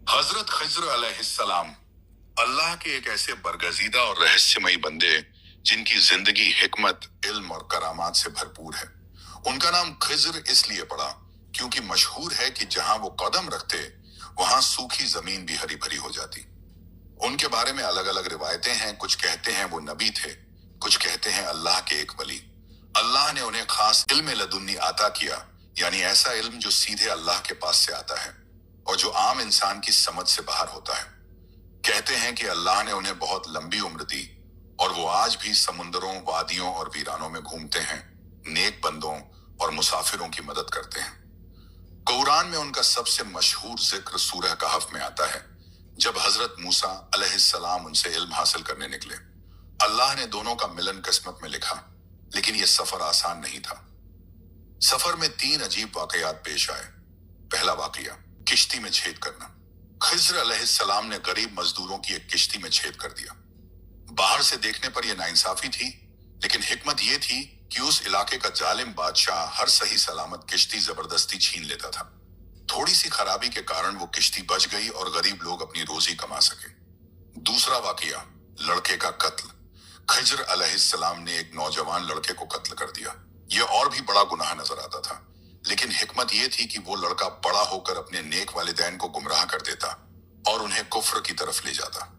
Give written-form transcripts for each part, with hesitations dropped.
हजरत खिज्र अलैहिस्सलाम अल्लाह के एक ऐसे बरगजीदा और रहस्यमयी बंदे जिनकी जिंदगी हिकमत, इल्म और करामात से भरपूर है। उनका नाम खिज्र इसलिए पड़ा क्योंकि मशहूर है कि जहां वो कदम रखते वहां सूखी जमीन भी हरी भरी हो जाती। उनके बारे में अलग अलग रिवायतें हैं। कुछ कहते हैं वो नबी थे, कुछ कहते हैं अल्लाह के एक वली। अल्लाह ने उन्हें खास इल्म लदुन्नी अता किया, यानी ऐसा इल्म जो सीधे अल्लाह के पास से आता है और जो आम इंसान की समझ से बाहर होता है। कहते हैं कि अल्लाह ने उन्हें बहुत लंबी उम्र दी और वो आज भी समुंदरों, वादियों और वीरानों में घूमते हैं, नेक बंदों और मुसाफिरों की मदद करते हैं। कुरान में उनका सबसे मशहूर जिक्र सूरह कहफ में आता है, जब हजरत मूसा अलैहिस्सलाम उनसे इल्म हासिल करने निकले। अल्लाह ने दोनों का मिलन किस्मत में लिखा, लेकिन यह सफर आसान नहीं था। सफर में 3 अजीब वाकयात पेश आए। पहला वाकया, किश्ती में छेद करना। खिज्र अलैहिस्सलाम ने गरीब मजदूरों की एक किश्ती में छेद कर दिया। बाहर से देखने पर यह नाइंसाफी थी, लेकिन हिकमत यह थी कि उस इलाके का जालिम बादशाह हर सही सलामत किश्ती जबरदस्ती छीन लेता था। थोड़ी सी खराबी के कारण वो किश्ती बच गई और गरीब लोग अपनी रोजी कमा सके। दूसरा वाकया, लड़के का कत्ल। खिज्र अलैहिस्सलाम ने एक नौजवान लड़के को कत्ल कर दिया। यह और भी बड़ा गुनाह नजर आता था, लेकिन हिकमत यह थी कि वो लड़का बड़ा होकर अपने नेक वालिदैन को गुमराह कर देता और उन्हें कुफ्र की तरफ ले जाता।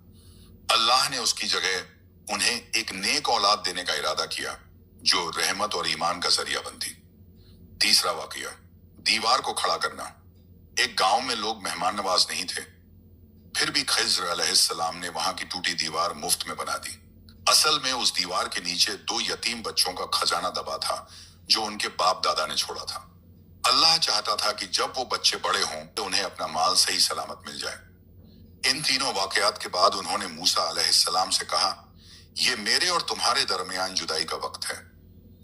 अल्लाह ने उसकी जगह उन्हें एक नेक औलाद देने का इरादा किया जो रहमत और ईमान का जरिया बनती। तीसरा वाकया, दीवार को खड़ा करना। एक गांव में लोग मेहमान नवाज नहीं थे, फिर भी खिज्र अलैहिस्सलाम ने वहां की टूटी दीवार मुफ्त में बना दी। असल में उस दीवार के नीचे 2 यतीम बच्चों का खजाना दबा था जो उनके बाप दादा ने छोड़ा था। अल्लाह चाहता था कि जब वो बच्चे बड़े हों तो उन्हें अपना माल सही सलामत मिल जाए। इन तीनों वाकयात के बाद उन्होंने मूसा अलैहिस्सलाम से कहा, यह मेरे और तुम्हारे दरमियान जुदाई का वक्त है,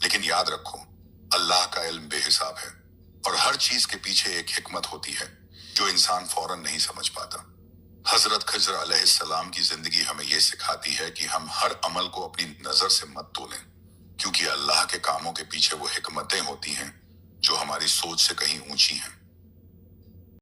लेकिन याद रखो अल्लाह का इल्म बेहिसाब है और हर चीज के पीछे एक हिकमत होती है जो इंसान फौरन नहीं समझ पाता। हजरत खिज्र अलैहिस्सलाम की जिंदगी हमें यह सिखाती है कि हम हर अमल को अपनी नजर से मत तोलें, क्योंकि अल्लाह के कामों के पीछे वो हिकमतें होती हैं जो हमारी सोच से कहीं ऊंची हैं।